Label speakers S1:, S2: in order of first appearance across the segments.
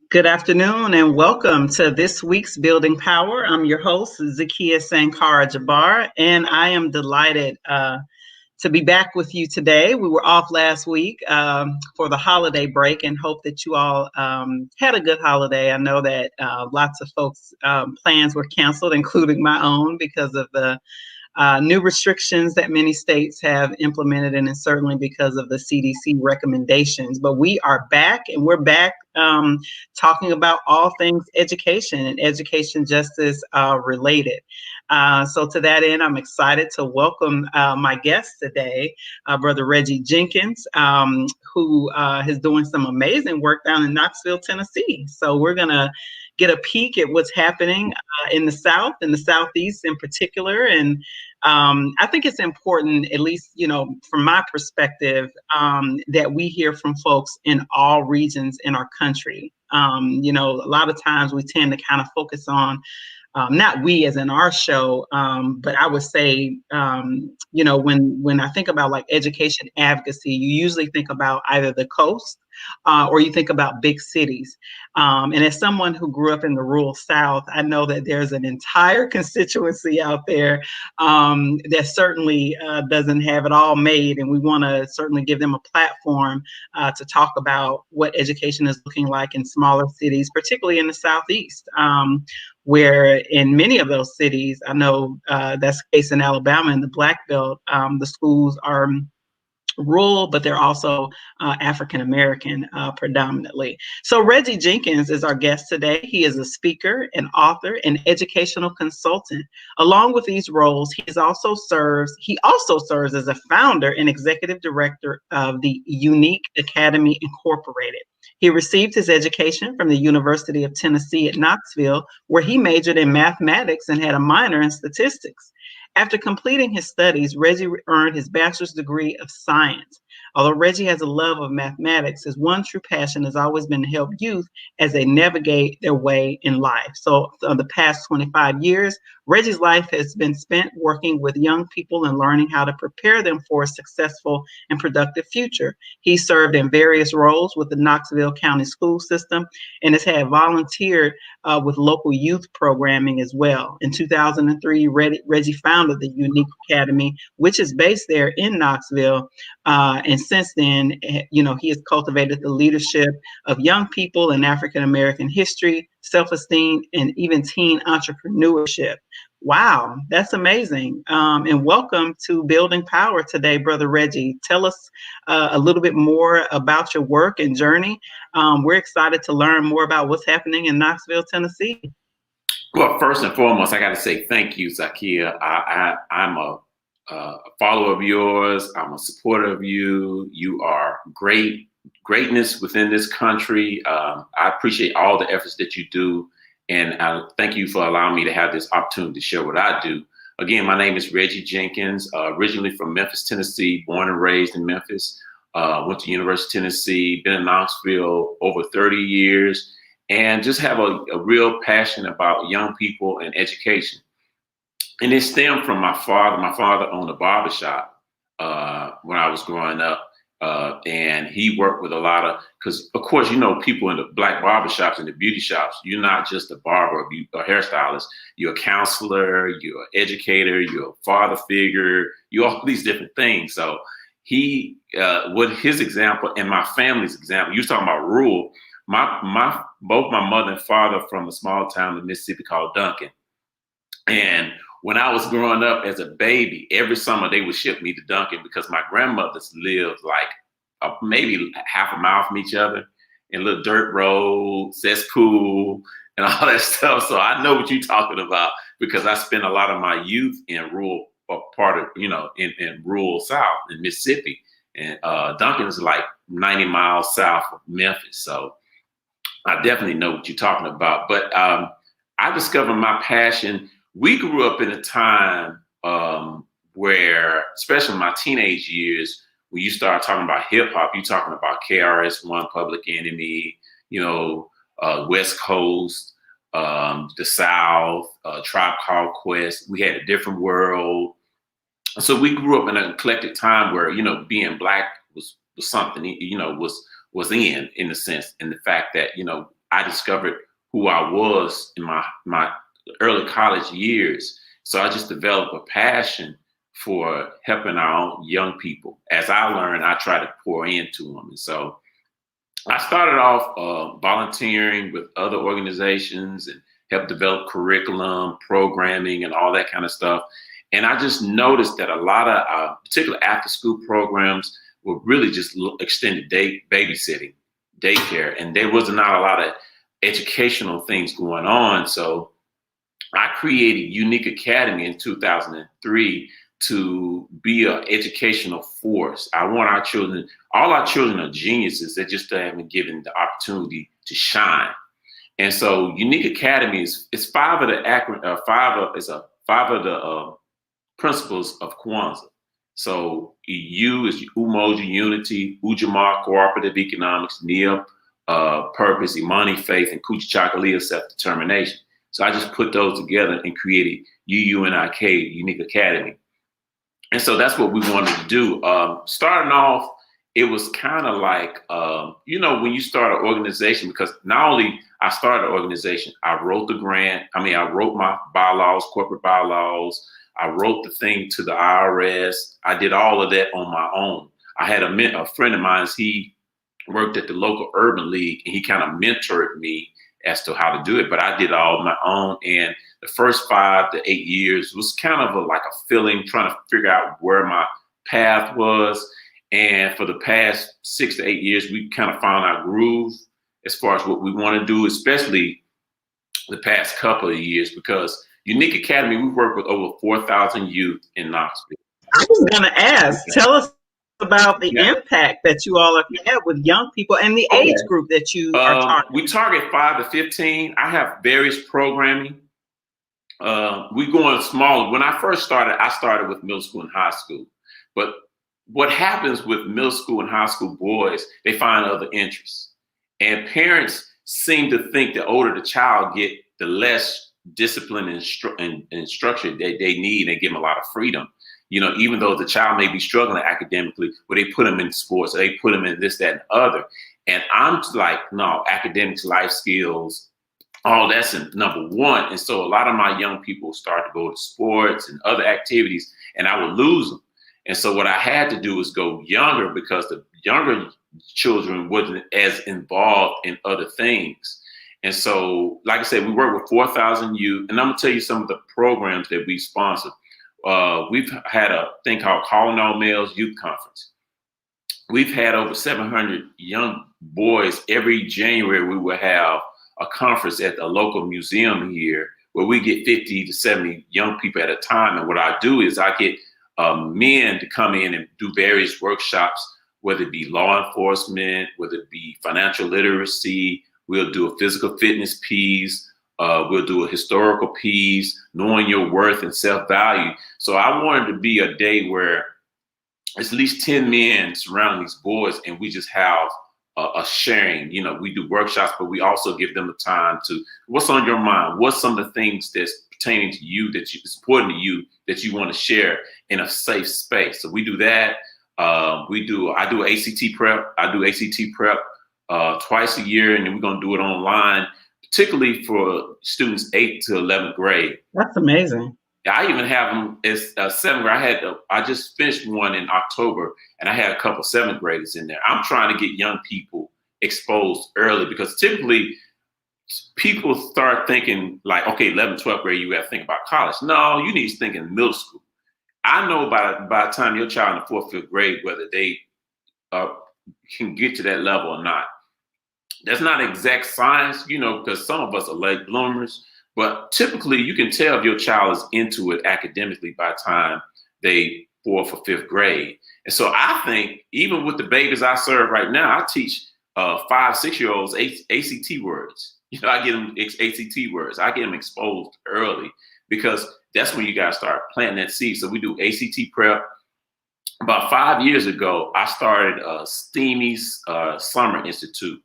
S1: Good afternoon and welcome to this week's Building Power. I'm your host, Zakia Sankara Jabbar, and I am delighted to be back with you today. We were off last week for the holiday break and hope that you all had a good holiday. I know that lots of folks' plans were canceled, including my own, because of the new restrictions that many states have implemented, and it's certainly because of the CDC recommendations. But we are back, and we're back talking about all things education and education justice related. So to that end, I'm excited to welcome my guest today, Brother Reggie Jenkins, who is doing some amazing work down in Knoxville, Tennessee. So we're going to get a peek at what's happening in the South, in the Southeast in particular. And I think it's important, at least, from my perspective, that we hear from folks in all regions in our country. A lot of times we tend to kind of focus on not we as in our show, but I would say, when I think about like education advocacy, you usually think about either the coast or you think about big cities. And as someone who grew up in the rural South, I know that there's an entire constituency out there that certainly doesn't have it all made. And we want to certainly give them a platform to talk about what education is looking like in smaller cities, particularly in the Southeast. Where in many of those cities, I know that's the case in Alabama in the Black Belt, the schools are rural, but they're also African American predominantly. So Reggie Jenkins is our guest today. He is a speaker, an author, an educational consultant. Along with these roles, he also serves as a founder and executive director of the Unique Academy Incorporated. He received his education from the University of Tennessee at Knoxville, where he majored in mathematics and had a minor in statistics. After completing his studies, Reggie earned his bachelor's degree of science. Although Reggie has a love of mathematics, his one true passion has always been to help youth as they navigate their way in life. So the past 25 years, Reggie's life has been spent working with young people and learning how to prepare them for a successful and productive future. He served in various roles with the Knoxville County school system and has had volunteered with local youth programming as well. In 2003, Reggie founded the Unique Academy, which is based there in Knoxville. And since then, he has cultivated the leadership of young people in African American history, self-esteem, and even teen entrepreneurship. Wow, that's amazing. And welcome to Building Power today, Brother Reggie. Tell us a little bit more about your work and journey. We're excited to learn more about what's happening in Knoxville, Tennessee.
S2: Well, first and foremost, I got to say thank you, Zakia. I'm a follower of yours. I'm a supporter of you. You are greatness within this country. I appreciate all the efforts that you do. And I thank you for allowing me to have this opportunity to share what I do. Again, my name is Reggie Jenkins, originally from Memphis, Tennessee, born and raised in Memphis. Went to University of Tennessee, been in Knoxville over 30 years, and just have a real passion about young people and education. And it stemmed from my father. My father owned a barbershop when I was growing up. And he worked with a lot of, because of course, people in the black barbershops and the beauty shops, you're not just a barber or a hairstylist, you're a counselor, you're an educator, you're a father figure, you're all these different things. So he, with his example and my family's example, you was talking about rural, both my mother and father from a small town in Mississippi called Duncan. And when I was growing up as a baby, every summer they would ship me to Duncan because my grandmothers lived like maybe half a mile from each other in little dirt roads, cesspool, and all that stuff. So I know what you're talking about because I spent a lot of my youth in rural part of, in rural South in Mississippi. And Duncan is like 90 miles south of Memphis. So I definitely know what you're talking about. But I discovered my passion. We grew up in a time where, especially in my teenage years, when you start talking about hip hop, you're talking about KRS-One, Public Enemy, West Coast, the South, Tribe Called Quest. We had A Different World. So we grew up in an eclectic time where, being black was something, was in a sense, in the fact that, I discovered who I was in my early college years. So I just developed a passion for helping our own young people. As I learn, I try to pour into them. And so I started off volunteering with other organizations and helped develop curriculum, programming, and all that kind of stuff. And I just noticed that a lot of particular after school programs were really just extended day babysitting, daycare, and there was not a lot of educational things going on. So I created Unique Academy in 2003 to be an educational force. I want our children, all our children are geniuses. They just haven't been given the opportunity to shine. And so Unique Academy is five of the principles of Kwanzaa. So U is Umoja, unity, Ujamaa, cooperative economics, Nia, purpose, Imani, faith, and Kuchakalia, self-determination. So I just put those together and created UUNIK, Unique Academy. And so that's what we wanted to do. Starting off, it was kind of like, when you start an organization, because not only I started an organization, I wrote the grant. I wrote my bylaws, corporate bylaws. I wrote the thing to the IRS. I did all of that on my own. I had a friend of mine, he worked at the local urban league, and he kind of mentored me as to how to do it, but I did all on my own. And the first 5 to 8 years was kind of like a feeling, trying to figure out where my path was. And for the past 6 to 8 years, we kind of found our groove as far as what we want to do, especially the past couple of years, because Unique Academy, we work with over 4,000 youth in Knoxville.
S1: I was going to ask, tell us about the impact that you all have had with young people and the age group that you are targeting.
S2: We target 5 to 15. I have various programming. We going small. When I first started, I started with middle school and high school. But what happens with middle school and high school boys, they find other interests. And parents seem to think the older the child get, the less discipline and structure they need, and give them a lot of freedom. Even though the child may be struggling academically, but they put them in sports, or they put them in this, that, and other. And I'm like, no, academics, life skills, all that's in number one. And so a lot of my young people start to go to sports and other activities, and I would lose them. And so what I had to do was go younger, because the younger children wasn't as involved in other things. And so, like I said, we work with 4,000 youth, and I'm gonna tell you some of the programs that we sponsor. We've had a thing called Calling All Males Youth Conference. We've had over 700 young boys. Every January, we will have a conference at a local museum here where we get 50 to 70 young people at a time. And what I do is I get men to come in and do various workshops, whether it be law enforcement, whether it be financial literacy. We'll do a physical fitness piece. We'll do a historical piece, knowing your worth and self-value. So I wanted to be a day where it's at least 10 men surrounding these boys, and we just have a sharing. We do workshops, but we also give them the time to, what's on your mind? What's some of the things that's pertaining to you, that's important to you, that you want to share in a safe space? So we do that. I do ACT prep. I do ACT prep twice a year, and then we're going to do it online, particularly for students 8th to 11th grade.
S1: That's amazing.
S2: I even have them as 7th grade. I just finished one in October, and I had a couple 7th graders in there. I'm trying to get young people exposed early, because typically people start thinking like, okay, 11th, 12th grade, you have to think about college. No, you need to think in middle school. I know by the time your child in the 4th, 5th grade, whether they can get to that level or not. That's not exact science, because some of us are late bloomers, but typically you can tell if your child is into it academically by the time they 4th or 5th grade. And so I think even with the babies I serve right now, I teach 5, 6-year-olds ACT words. I get them ACT words. I get them exposed early, because that's when you got to start planting that seed. So we do ACT prep. About 5 years ago, I started STEAMy's Summer Institute,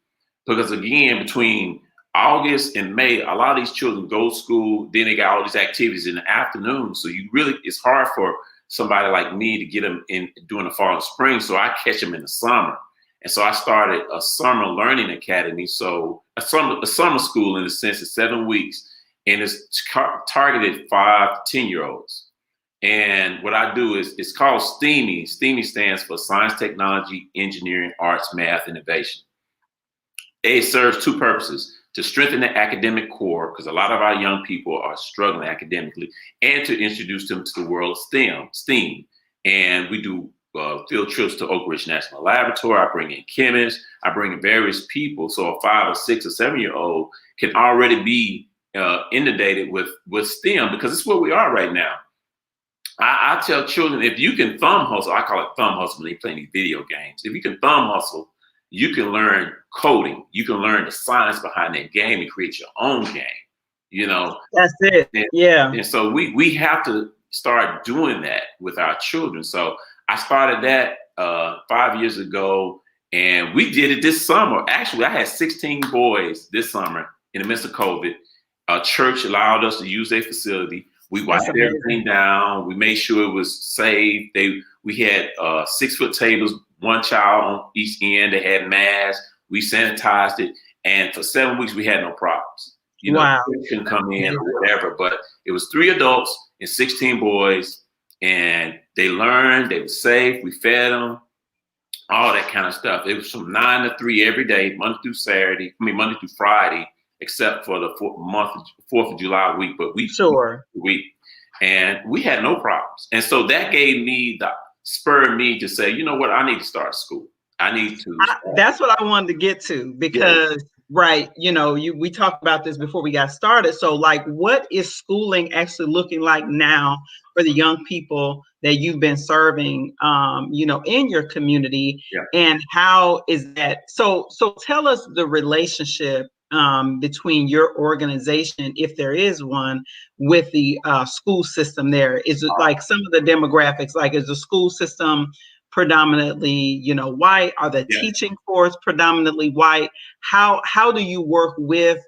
S2: because again, between August and May, a lot of these children go to school, then they got all these activities in the afternoon. So it's hard for somebody like me to get them in during the fall and spring. So I catch them in the summer. And so I started a summer learning academy. So a summer school in a sense. It's 7 weeks, and it's targeted 5 to 10-year-olds. And what I do is it's called STEAMI. STEAMI stands for Science, Technology, Engineering, Arts, Math, Innovation. It serves two purposes: to strengthen the academic core, because a lot of our young people are struggling academically, and to introduce them to the world of STEAM. And we do field trips to Oak Ridge National Laboratory. I bring in chemists. I bring in various people. So a 5 or 6 or 7-year-old can already be inundated with STEM, because it's where we are right now. I tell children, if you can thumb hustle, I call it thumb hustle when they play these video games. If you can thumb hustle, you can learn coding. You can learn the science behind that game and create your own game. You know,
S1: that's it. Yeah.
S2: And so we have to start doing that with our children. So I started that 5 years ago, and we did it this summer. Actually, I had 16 boys this summer in the midst of COVID. A church allowed us to use their facility. We wiped everything down. We made sure it was safe. We had 6-foot tables, one child on each end. They had masks. We sanitized it, and for 7 weeks we had no problems. You know,
S1: wow.
S2: Kids couldn't come in or whatever. But it was 3 adults and 16 boys, and they learned. They were safe. We fed them, all that kind of stuff. It was from 9 to 3 every day, Monday through Friday, except for the 4th of July week. But and we had no problems. And so that spurred me to say, you know what, I need to start school. I need to.
S1: That's what I wanted to get to, because right, you know, we talked about this before we got started. So like, what is schooling actually looking like now for the young people that you've been serving, you know, in your community? And how is that? So tell us the relationship between your organization, if there is one, with the school system there. Is it like some of the demographics, like is the school system predominantly, you know, white? Are the teaching force predominantly white? How do you work with,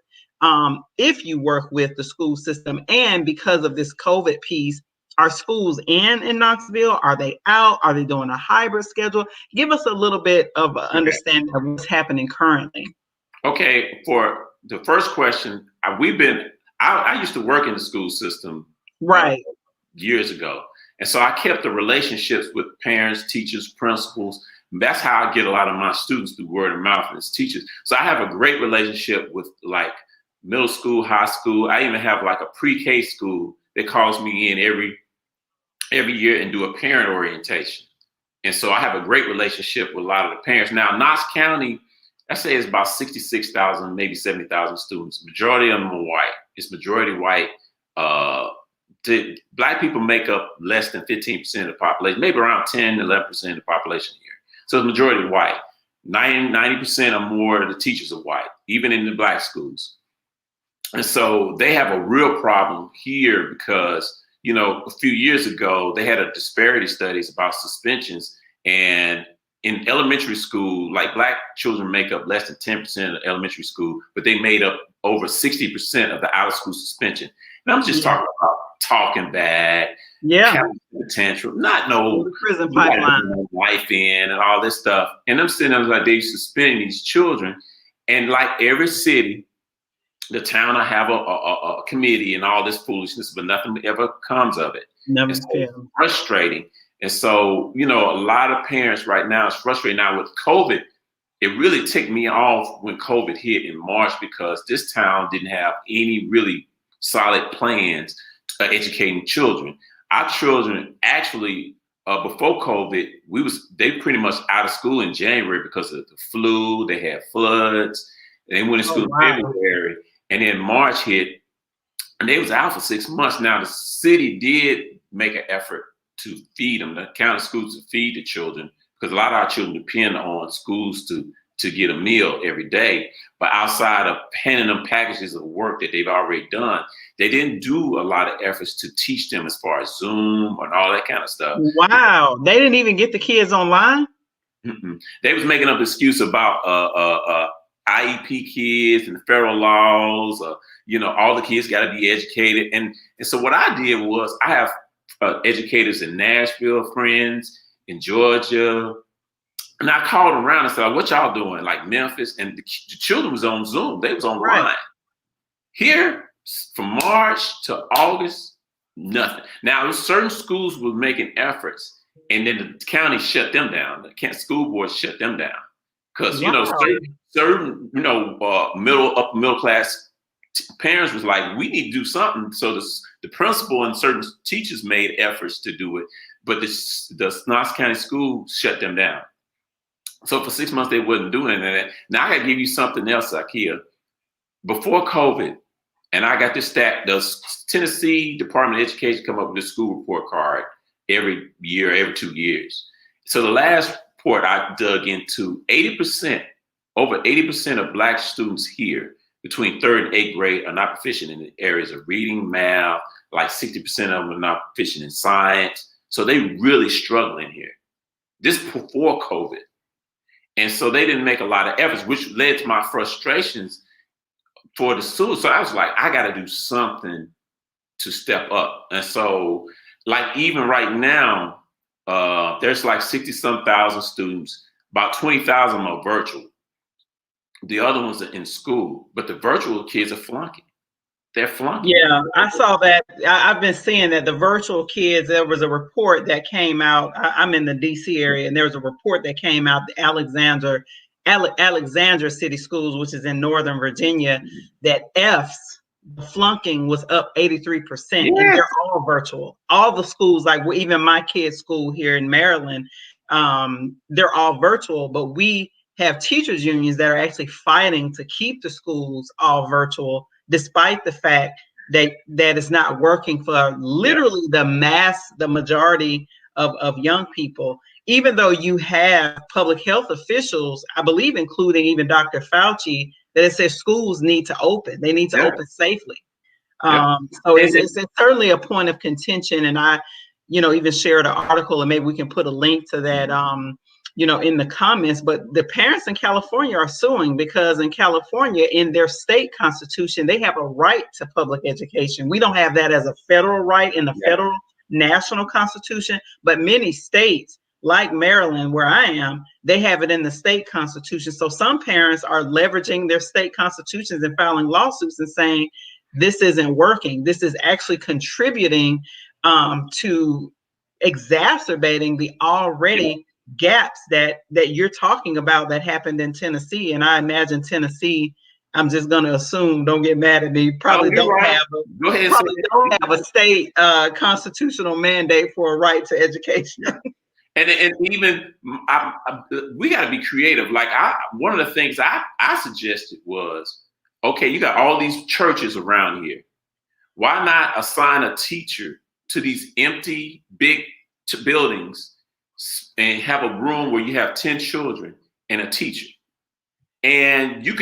S1: if you work with the school system? And because of this COVID piece, are schools in Knoxville? Are they out? Are they doing a hybrid schedule? Give us a little bit of an understanding of what's happening currently.
S2: Okay, for the first question, I used to work in the school system years ago. And so I kept the relationships with parents, teachers, principals. That's how I get a lot of my students through word of mouth as teachers. So I have a great relationship with like middle school, high school. I even have like a pre-K school that calls me in every year and do a parent orientation. And so I have a great relationship with a lot of the parents. Now, Knox County, I say it's about 66,000, maybe 70,000 students. Majority of them are white. It's majority white. Black people make up less than 15% of the population, maybe around 10, 11% of the population here. So it's majority white. 90% or more of the teachers are white, even in the Black schools. And so they have a real problem here because, you know, a few years ago, they had a disparity studies about suspensions. And in elementary school, like Black children make up less than 10% of elementary school, but they made up over 60% of the out of school suspension. And I'm just talking about talking bad, potential, not no
S1: prison pipeline,
S2: life in and all this stuff. And I'm sitting there like they suspending these children. And like every city, the town will have a committee and all this foolishness, but nothing ever comes of it.
S1: Never
S2: it's frustrating. And so, you know, a lot of parents right now is frustrated now with COVID. It really ticked me off when COVID hit in March, because this town didn't have any really solid plans educating children. Our children actually, before COVID, they pretty much out of school in January because of the flu. They had floods. And they went to school in February, and then March hit, and they was out for 6 months. Now the city did make an effort to feed them, the county schools to feed the children, because a lot of our children depend on schools to get a meal every day. But outside of handing them packages of work that they've already done, they didn't do a lot of efforts to teach them as far as Zoom and all that kind of stuff.
S1: Wow. They didn't even get the kids online?
S2: They was making up excuse about IEP kids and federal laws. You know, all the kids got to be educated. And so what I did was, I have educators in Nashville, friends in Georgia, And I called around and said, what y'all doing? Like Memphis, and the children was on Zoom. They was online.
S1: Right.
S2: Here, from March to August, nothing. Now, certain schools were making efforts, and then the county shut them down. The school board shut them down because certain upper middle class parents was like, we need to do something. So the principal and certain teachers made efforts to do it, but the Knox County school shut them down. So for 6 months they wasn't doing any of that. Now I got to give you something else, Akia. Before COVID, and I got this stat, the Tennessee Department of Education come up with this school report card every year, every 2 years. So the last report I dug into, over 80% of Black students here between 3rd and 8th grade are not proficient in the areas of reading, math, like 60% of them are not proficient in science. So they really struggling here. This before COVID. And so they didn't make a lot of efforts, which led to my frustrations for the students. So I was like, I got to do something to step up. And so, like, even right now, there's like 60-some thousand students, about 20,000 are virtual. The other ones are in school, but the virtual kids are flunking. They're flunking.
S1: Yeah, I saw that. I've been seeing that the virtual kids, there was a report that came out. I'm in the DC area, and there was a report that came out, the Alexandra City Schools, which is in Northern Virginia, that flunking was up 83%, yes. And they're all virtual. All the schools, like even my kids' school here in Maryland, they're all virtual, but we have teachers unions that are actually fighting to keep the schools all virtual, despite the fact that it's not working for literally the majority of young people. Even though you have public health officials, I believe, including even Dr. Fauci, that it says schools need to open. They need to open safely. So it's certainly a point of contention. And I, even shared an article, and maybe we can put a link to that, in the comments. But the parents in California are suing because in California, in their state constitution, they have a right to public education. We don't have that as a federal right in the federal national constitution, but many states, like Maryland, where I am, they have it in the state constitution. So some parents are leveraging their state constitutions and filing lawsuits and saying, this isn't working. This is actually contributing to exacerbating the already gaps that you're talking about that happened in Tennessee. And I imagine Tennessee, I'm just going to assume, don't get mad at me, probably don't have a state constitutional mandate for a right to education.
S2: And even we got to be creative. Like one of the things I suggested was, okay, you got all these churches around here. Why not assign a teacher to these empty big buildings and have a room where you have 10 children and a teacher, and you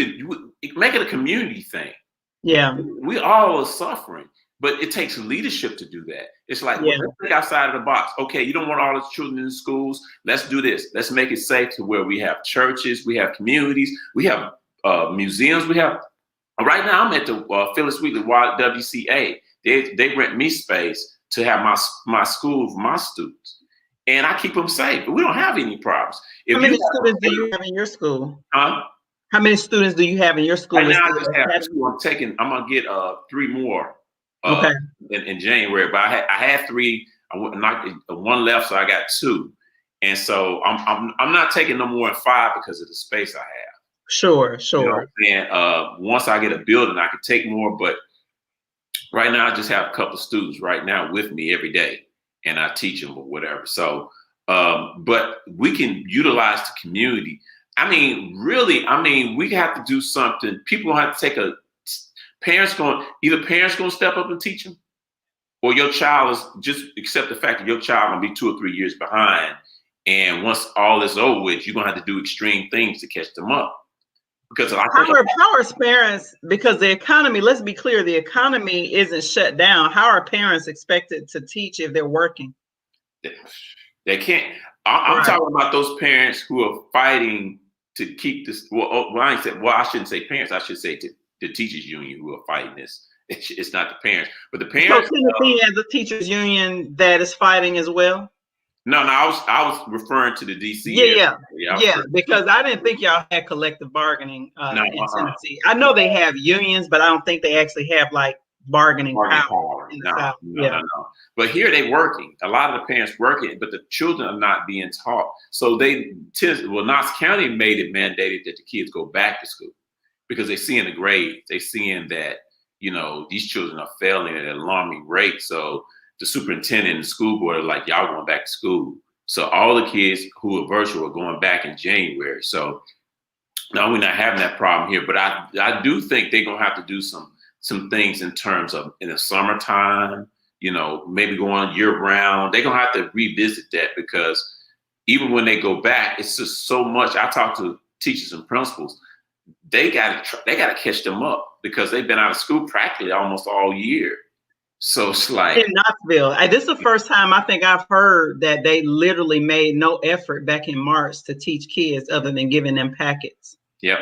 S2: make it a community thing.
S1: Yeah,
S2: we all are suffering, but it takes leadership to do that. It's like, let's think outside of the box. Okay, you don't want all the children in the schools. Let's do this. Let's make it safe to where we have churches, we have communities, we have museums. We have right now. I'm at the Phyllis Wheatley WCA. They rent me space to have my school for my students. And I keep them safe, but we don't have any problems.
S1: How many students do you have in your school?
S2: Huh?
S1: How many students do you have in your school?
S2: Right now I just have two. I'm gonna get 3 more in January. But I had 3. I knocked one left, so I got 2. And so I'm not taking no more than 5 because of the space I have.
S1: Sure.
S2: And once I get a building, I can take more. But right now I just have a couple of students right now with me every day. And I teach them or whatever. So, but we can utilize the community. We have to do something. People have to take parents going to step up and teach them, or your child is just accept the fact that your child gonna be 2 or 3 years behind. And once all is over with, you're gonna have to do extreme things to catch them up. Because how
S1: are parents, because the economy, let's be clear, the economy isn't shut down. How are parents expected to teach if they're working?
S2: They can't. I'm talking about those parents who are fighting to keep this. I shouldn't say parents. I should say to the teachers union who are fighting this. It's not the parents, but the parents.
S1: So Tennessee has a teachers union that is fighting as well?
S2: No, I was referring to the DC
S1: Yeah,
S2: area.
S1: yeah,
S2: Yeah,
S1: yeah. Because I didn't think y'all had collective bargaining
S2: no,
S1: in Tennessee. I know they have unions, but I don't think they actually have like bargaining
S2: bargaining
S1: power
S2: power.
S1: in the
S2: No,
S1: South.
S2: no,
S1: Yeah.
S2: no, no. But here they working. A lot of the parents working, but the children are not being taught. So Knox County made it mandated that the kids go back to school because they see in the grades, they seeing that these children are failing at an alarming rate. So the superintendent and the school board are like, y'all going back to school. So all the kids who are virtual are going back in January. So now we're not having that problem here, but I do think they're gonna have to do some things in terms of in the summertime, maybe going year round. They're gonna have to revisit that because even when they go back, it's just so much. I talk to teachers and principals. They gotta catch them up because they've been out of school practically almost all year. So it's like
S1: In Knoxville, this is the first time I think I've heard that they literally made no effort back in March to teach kids other than giving them packets.
S2: Yep.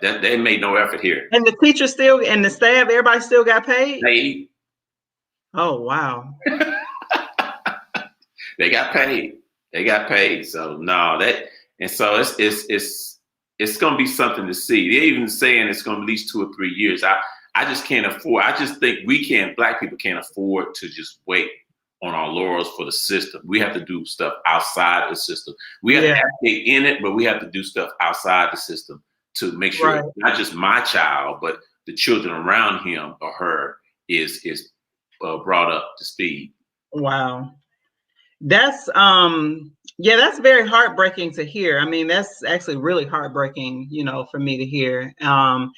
S2: That they made no effort here.
S1: And the teachers still and the staff, everybody still got paid.
S2: Paid.
S1: Oh wow.
S2: They got paid. They got paid. So no, so it's gonna be something to see. They're even saying it's gonna be at least 2 or 3 years. I just can't afford. I just think Black people can't afford to just wait on our laurels for the system. We have to do stuff outside of the system. We have to advocate in it, but we have to do stuff outside the system to make sure not just my child, but the children around him or her is brought up to speed.
S1: Wow. That's that's very heartbreaking to hear. I mean, that's actually really heartbreaking, for me to hear. I'm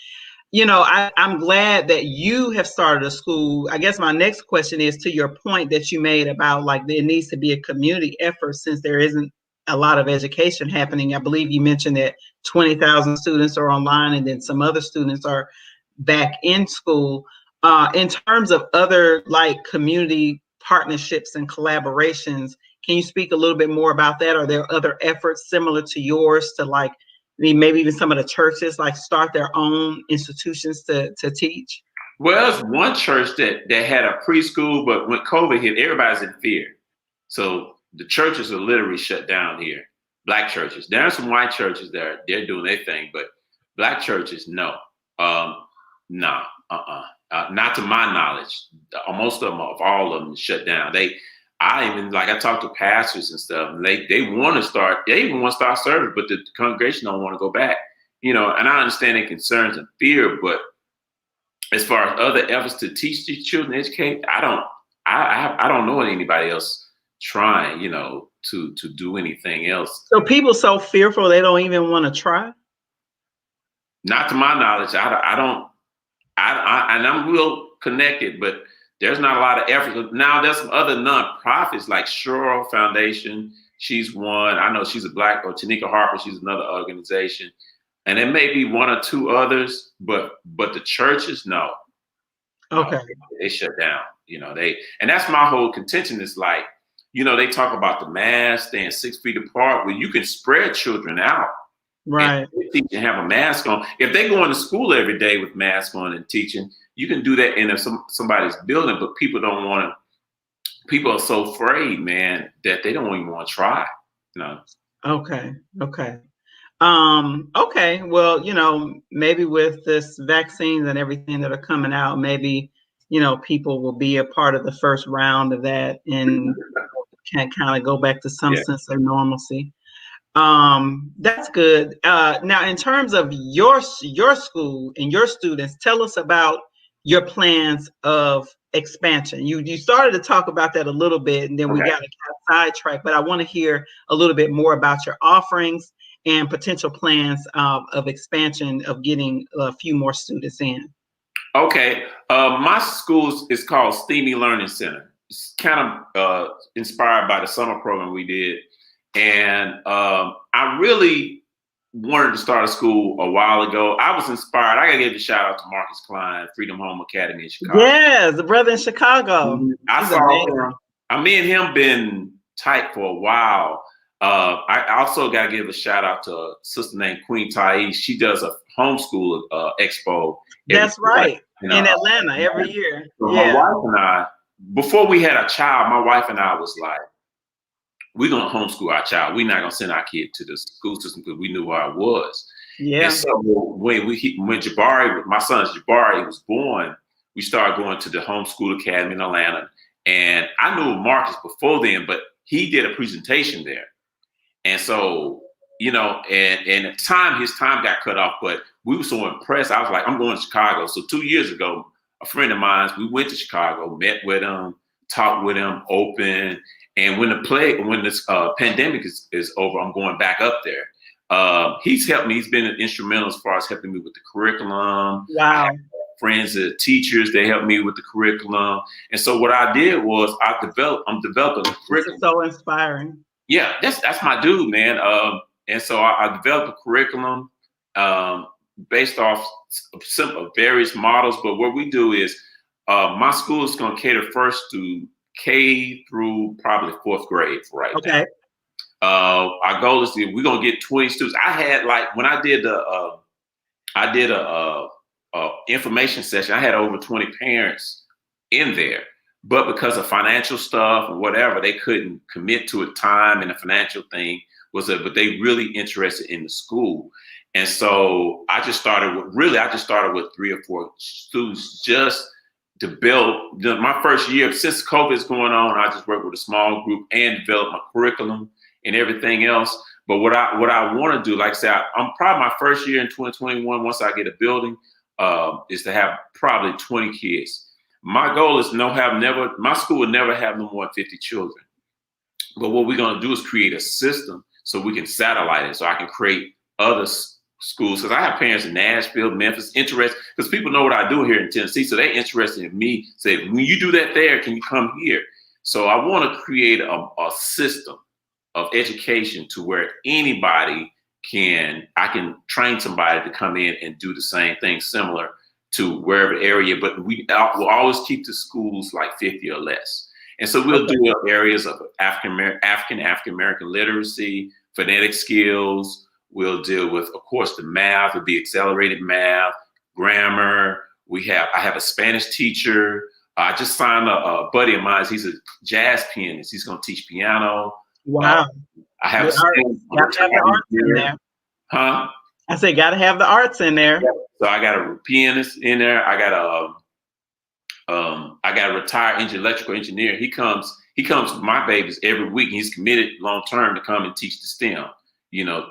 S1: glad that you have started a school. I guess my next question is to your point that you made about like there needs to be a community effort since there isn't a lot of education happening. I believe you mentioned that 20,000 students are online and then some other students are back in school. In terms of other like community partnerships and collaborations, can you speak a little bit more about that? Are there other efforts similar to yours to like maybe even some of the churches like start their own institutions to teach?
S2: Well, it's one church that had a preschool, but when COVID hit, everybody's in fear. So the churches are literally shut down here. Black churches. There are some white churches that they're doing their thing, but Black churches, no. Not to my knowledge. Most of them, all of them, shut down. I talk to pastors and stuff. And they want to start. They even want to start service, but the congregation don't want to go back. And I understand their concerns and fear, but as far as other efforts to teach these children, educate, I don't know anybody else trying, to do anything else.
S1: So people so fearful they don't even want to try.
S2: Not to my knowledge. I don't. And I'm real connected, but there's not a lot of effort. Now there's some other nonprofits like Shore Foundation. She's one. I know she's a Black, or Tanika Harper. She's another organization, and there may be one or two others, but the churches, no.
S1: Okay.
S2: They shut down. And that's my whole contention. Is like, they talk about the mask staying 6 feet apart. Well, you can spread children out.
S1: Right.
S2: And teaching have a mask on. If they go into school every day with masks on and teaching, you can do that in somebody's building, but people don't want to. People are so afraid, man, that they don't even want to try.
S1: Okay. Okay. Well, maybe with this vaccines and everything that are coming out, maybe, people will be a part of the first round of that and can kind of go back to some sense of normalcy. That's good. Now, in terms of your school and your students, tell us about your plans of expansion. You started to talk about that a little bit, and then we got sidetracked. But I want to hear a little bit more about your offerings and potential plans of expansion of getting a few more students in.
S2: Okay, my school is called STEAMY Learning Center. It's kind of inspired by the summer program we did. And I really wanted to start a school a while ago. I was inspired. I got to give a shout out to Marcus Klein, Freedom Home Academy in Chicago.
S1: Yes, the brother in Chicago.
S2: I saw him. Me and him been tight for a while. I also got to give a shout out to a sister named Queen Thais. She does a homeschool expo.
S1: That's right. In Atlanta every year.
S2: So my wife and I, before we had a child, my wife and I was like, we're going to homeschool our child. We're not going to send our kid to the school system because we knew where I was.
S1: Yeah.
S2: And so when Jabari, my son Jabari was born, we started going to the homeschool academy in Atlanta. And I knew Marcus before then, but he did a presentation there. And so, you know, and at the time, his time got cut off, but we were so impressed. I was like, I'm going to Chicago. So 2 years ago, a friend of mine, we went to Chicago, met with him, talked with him, open. And when this pandemic is over, I'm going back up there. He's helped me. He's been instrumental as far as helping me with the curriculum.
S1: Wow.
S2: Friends and teachers, they helped me with the curriculum. And so what I did was I'm developing a curriculum.
S1: This is so inspiring.
S2: Yeah, that's my dude, man. And so I developed a curriculum based off simple various models. But what we do is my school is going to cater first to K through probably 4th grade, right?
S1: Okay.
S2: Our goal is we're going to get 20 students. I had when I did a information session, I had over 20 parents in there. But because of financial stuff and whatever, they couldn't commit to a time, and the financial thing but they really interested in the school. And so I just started with 3 or 4 students just to build. My first year, since COVID is going on, I just worked with a small group and developed my curriculum and everything else. But what I want to do, like I said, I'm probably my first year in 2021, once I get a building, is to have probably 20 kids. My goal is my school would never have no more than 50 children. But what we're going to do is create a system so we can satellite it, so I can create other schools. Because I have parents in Nashville, Memphis, interested, because people know what I do here in Tennessee. So they're interested in me, say, when you do that there, can you come here? So I want to create a system of education to where I can train somebody to come in and do the same thing similar to wherever area, but we'll always keep the schools like 50 or less. And so we'll do areas of African-American literacy, phonetic skills. We'll deal with, of course, the math. It'll be accelerated math, grammar. I have a Spanish teacher. I just signed a buddy of mine. He's a jazz pianist. He's going to teach piano.
S1: Wow.
S2: I have
S1: the arts in there.
S2: Huh?
S1: I say, got to have the arts in there.
S2: Yeah. So I got a pianist in there. I got a retired electrical engineer. He comes to my babies every week. He's committed long term to come and teach the STEM.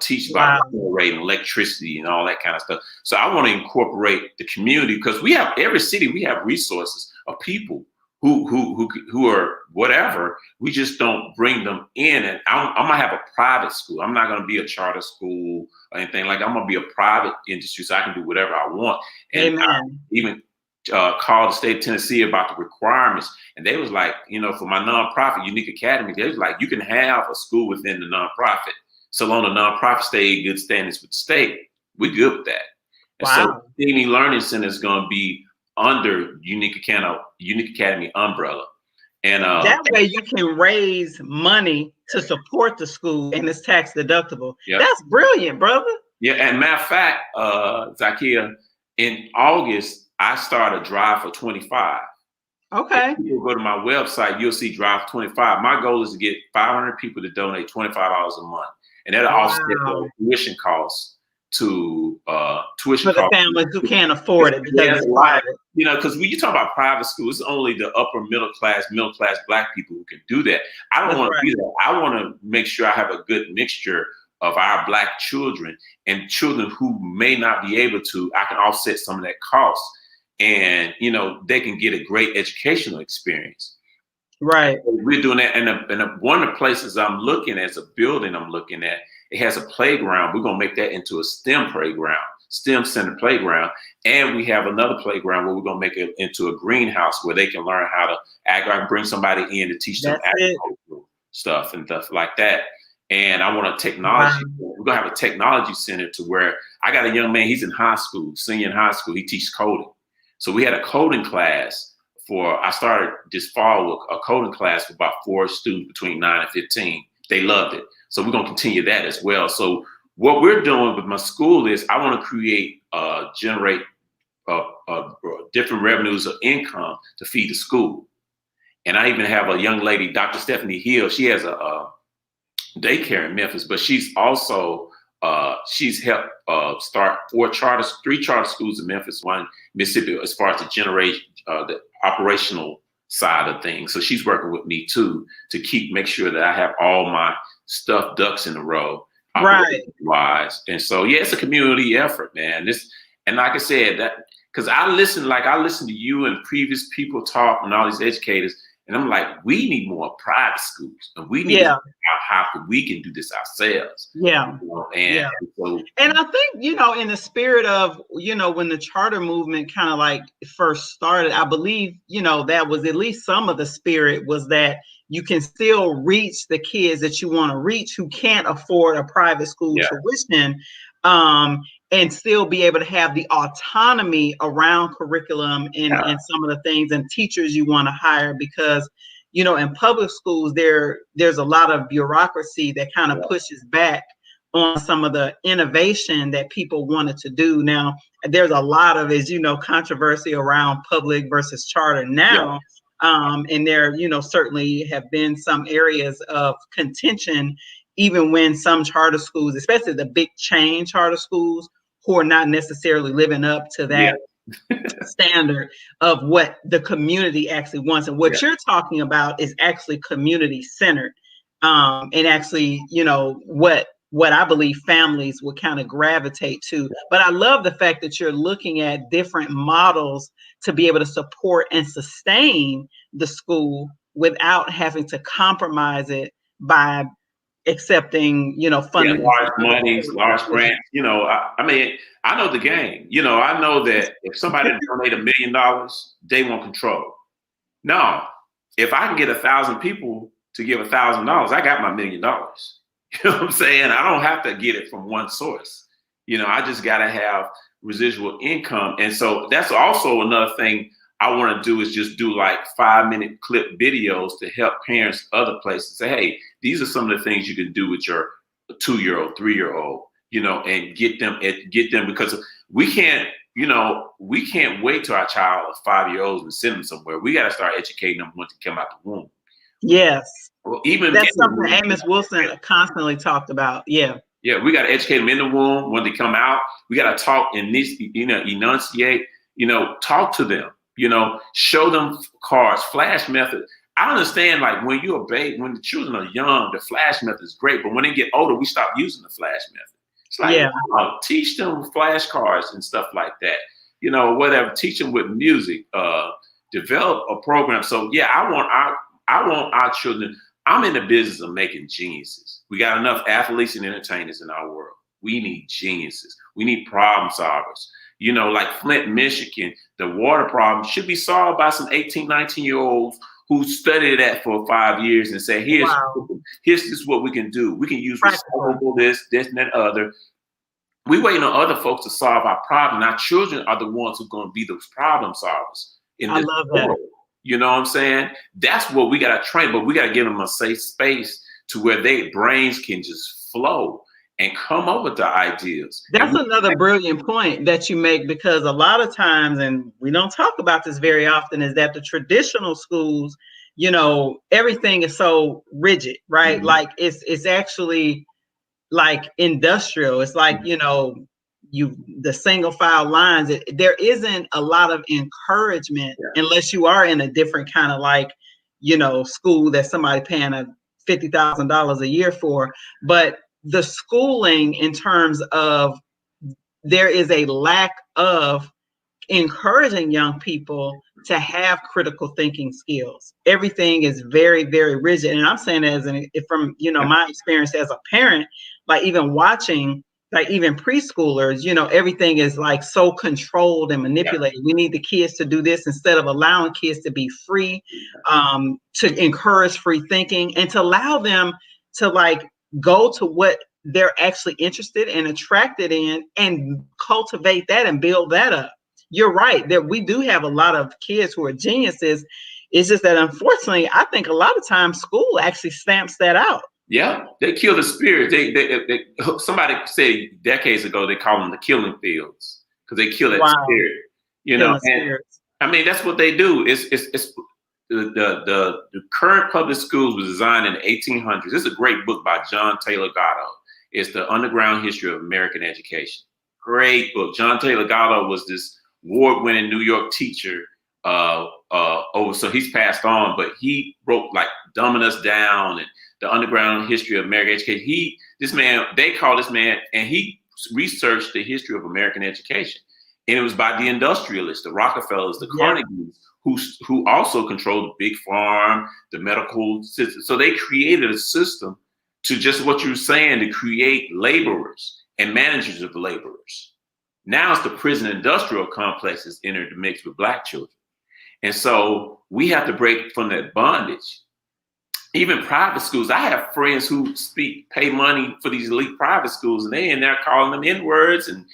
S2: Teach about accelerating electricity and all that kind of stuff. So I want to incorporate the community, because every city we have resources of people who are whatever. We just don't bring them in. And I'm gonna have a private school. I'm not gonna be a charter school or anything. Like, I'm gonna be a private industry, so I can do whatever I want. And I even called the state of Tennessee about the requirements, and they was like, for my nonprofit Unique Academy, they was like, you can have a school within the nonprofit, so long the nonprofit stay in good standings with the state. We good with that. And so the Learning Center is going to be under Unique Academy umbrella. And
S1: that way you can raise money to support the school, and it's tax deductible. Yep. That's brilliant, brother.
S2: Yeah, and matter of fact, Zakia, in August, I started Drive for 25.
S1: Okay.
S2: If you go to my website, you'll see Drive for 25. My goal is to get 500 people to donate $25 a month. And that'll offset the tuition costs to tuition
S1: for the families who can't afford it, because it's private.
S2: Because when you talk about private schools, it's only the upper middle class Black people who can do that. I don't want to do that. I want to make sure I have a good mixture of our Black children and children who may not be able to. I can offset some of that cost, and they can get a great educational experience.
S1: Right.
S2: We're doing that. And one of the places I'm looking at is a building I'm looking at. It has a playground. We're going to make that into a STEM playground, STEM center playground. And we have another playground where we're going to make it into a greenhouse where they can learn how to I can bring somebody in to teach them agricultural stuff and stuff like that. And I want a technology. Wow. We're going to have a technology center to where I got a young man, he's in high school, senior in high school. He teaches coding. So we had a coding class. I started this fall with a coding class for about 4 students between 9 and 15. They loved it. So we're going to continue that as well. So what we're doing with my school is I want to generate different revenues of income to feed the school. And I even have a young lady, Dr. Stephanie Hill. She has daycare in Memphis, but she's also she's helped start three charter schools in Memphis, one Mississippi, as far as the operational side of things. So she's working with me too to make sure that I have all my ducks in a row,
S1: right?
S2: Wise. And so yeah, it's a community effort, man. And like I said, that because I listen to you and previous people talk and all these educators. And I'm like, we need more private schools, and we need to figure out how we can do this ourselves.
S1: Yeah.
S2: You know, and
S1: I think, in the spirit of, when the charter movement kind of like first started, I believe, that was at least some of the spirit was that you can still reach the kids that you want to reach who can't afford a private school tuition. And still be able to have the autonomy around curriculum and some of the things and teachers you want to hire, because, in public schools, there's a lot of bureaucracy that kind of pushes back on some of the innovation that people wanted to do. Now, there's a lot of, as you know, controversy around public versus charter now. And there, certainly have been some areas of contention, even when some charter schools, especially the big chain charter schools, who are not necessarily living up to that standard of what the community actually wants. And what you're talking about is actually community centered. And actually, what I believe families would kind of gravitate to. But I love the fact that you're looking at different models to be able to support and sustain the school without having to compromise it by accepting, funding,
S2: large monies, large grants. I mean, I know the game. I know that if somebody donate $1 million, they want control. No, if I can get 1,000 people to give $1,000, I got my $1 million. You know what I'm saying? I don't have to get it from one source. I just got to have residual income. And so that's also another thing I want to do, is just do like 5-minute clip videos to help parents other places say, hey, these are some of the things you can do with your 2-year-old, 3-year-old, and get them, because we can't wait till our child is 5-year-olds and send them somewhere. We got to start educating them once they come out the womb.
S1: Yes.
S2: Well, even
S1: that's something Amos Wilson constantly talked about. Yeah.
S2: Yeah, we got to educate them in the womb. When they come out, we got to talk and enunciate. Talk to them. Show them cards, flash method. I understand, like when you're a baby, when the children are young, the flash method is great. But when they get older, we stop using the flash method. It's like, teach them flashcards and stuff like that. Whatever. Teach them with music. Develop a program. So yeah, I want our children. I'm in the business of making geniuses. We got enough athletes and entertainers in our world. We need geniuses. We need problem solvers. Like Flint, Michigan, the water problem should be solved by some 18, 19-year-olds who studied that for 5 years and say, here's this what we can do. We can use recyclable this, and that other. We waiting on other folks to solve our problem. Our children are the ones who are going to be those problem solvers in this world. You know what I'm saying? That's what we got to train, but we got to give them a safe space to where their brains can just flow and come up with the ideas.
S1: That's another brilliant point that you make, because a lot of times, and we don't talk about this very often, is that the traditional schools, everything is so rigid, right? Mm-hmm. Like it's actually like industrial. It's like, the single file lines, there isn't a lot of encouragement unless you are in a different kind of like, school that somebody paying $50,000 a year for. But the schooling, in terms of, there is a lack of encouraging young people to have critical thinking skills. Everything is very, very rigid. And I'm saying from my experience as a parent, like even watching, like even preschoolers, everything is like so controlled and manipulated. We need the kids to do this instead of allowing kids to be free, to encourage free thinking and to allow them to like go to what they're actually interested and attracted in and cultivate that and build that up. You're right that we do have a lot of kids who are geniuses. It's just that unfortunately, I think a lot of times school actually stamps that out.
S2: Yeah, they kill the spirit. They somebody said decades ago they call them the killing fields because they kill that spirit. And I mean that's what they do. It's the current public schools was designed in the 1800s. This is a great book by John Taylor Gatto. It's The Underground History of American Education. Great book. John Taylor Gatto was this award-winning New York teacher. So he's passed on, but he wrote like Dumbing Us Down and The Underground History of American Education. They call this man, and he researched the history of American education. And it was by the industrialists, the Rockefellers, the Carnegies, who also controlled the big farm, the medical system. So they created a system to just what you were saying, to create laborers and managers of the laborers. Now it's the prison industrial complexes entered the mix with Black children. And so we have to break from that bondage. Even private schools, I have friends who pay money for these elite private schools, and they in there calling them N-words, and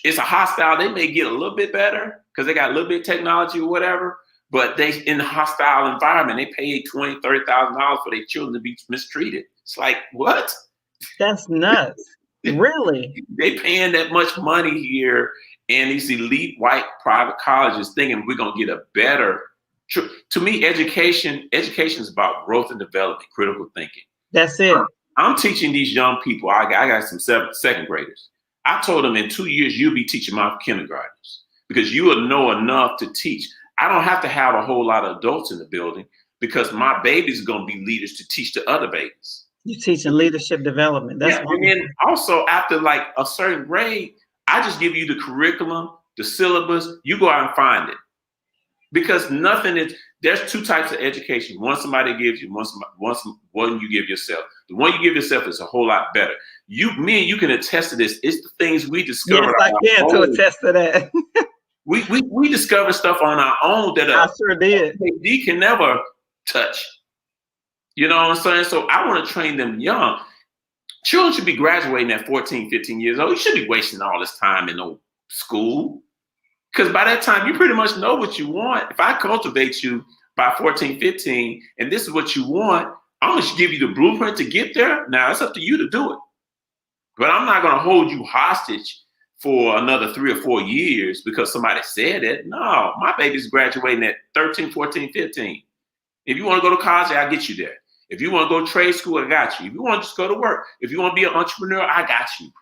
S2: it's a hostile. They may get a little bit better because they got a little bit of technology or whatever, but they in a hostile environment, they pay $20,000, $30,000 for their children to be mistreated. It's like, what? That's
S1: nuts. Really?
S2: They paying that much money here in these elite white private colleges thinking we're going to get a better. To me, education is about growth and development, critical thinking.
S1: That's it.
S2: I'm teaching these young people. I got some second graders. I told them in 2 years, you'll be teaching my kindergartners because you will know enough to teach. I don't have to have a whole lot of adults in the building because my babies are going to be leaders to teach the other babies.
S1: You're teaching leadership development. That's
S2: and then also after like a certain grade, I just give you the curriculum, the syllabus, you go out and find it. Because there's two types of education. One somebody gives you, one you give yourself. The one you give yourself is a whole lot better. Me and you can attest to this. It's the things we discover.
S1: Yes, I can to attest to that.
S2: we discover stuff on our own that
S1: I sure did.
S2: PhD can never touch. You know what I'm saying? So I want to train them young. Children should be graduating at 14, 15 years old. You shouldn't be wasting all this time in no school. Because by that time, you pretty much know what you want. If I cultivate you by 14, 15, and this is what you want, I'm going to give you the blueprint to get there. Now, it's up to you to do it. But I'm not going to hold you hostage for another 3 or 4 years because somebody said it. No, my baby's graduating at 13, 14, 15. If you want to go to college, I'll get you there. If you want to go to trade school, I got you. If you want to just go to work, if you want to be an entrepreneur, I got you.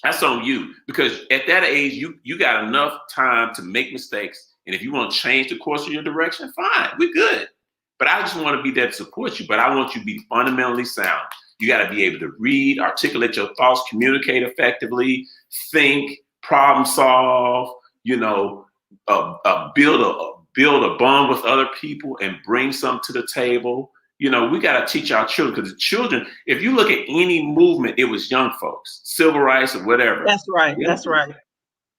S2: That's on you, because at that age, you got enough time to make mistakes. And if you want to change the course of your direction, fine, we're good. But I just want to be there to support you. But I want you to be fundamentally sound. You got to be able to read, articulate your thoughts, communicate effectively, think, problem solve, build a bond with other people and bring something to the table. We got to teach our children, because the children, if you look at any movement, it was young folks, civil rights or whatever.
S1: That's right. That's right.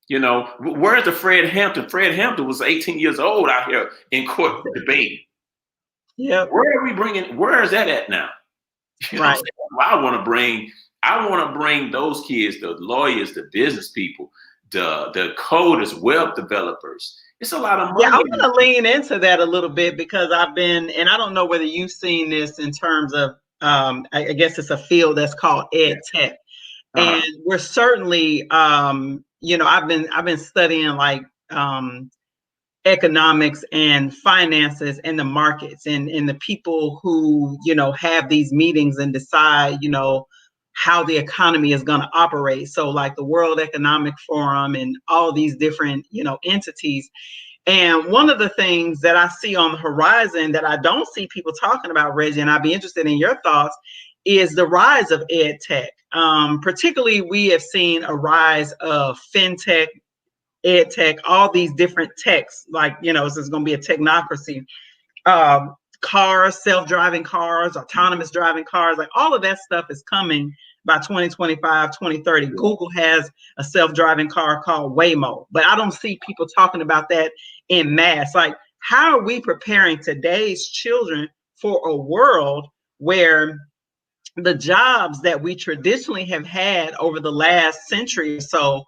S2: Where's the Fred Hampton? Fred Hampton was 18 years old out here in court debating.
S1: Yeah.
S2: Where is that at now?
S1: Right.
S2: I want to bring those kids, the lawyers, the business people, the coders, web developers. It's a lot of money.
S1: Yeah, I'm going to lean into that a little bit, because and I don't know whether you've seen this in terms of, I guess it's a field that's called EdTech. And we're certainly, I've been studying like economics and finances and the markets and the people who, have these meetings and decide, how the economy is going to operate. So like the World Economic Forum and all these different, entities. And one of the things that I see on the horizon that I don't see people talking about, Reggie, and I'd be interested in your thoughts, is the rise of EdTech. Particularly, we have seen a rise of FinTech, EdTech, all these different techs, like, so it's going to be a technocracy. Cars, self-driving cars, autonomous driving cars, like all of that stuff is coming by 2025, 2030. Google has a self-driving car called Waymo, but I don't see people talking about that in mass. Like, how are we preparing today's children for a world where the jobs that we traditionally have had over the last century or so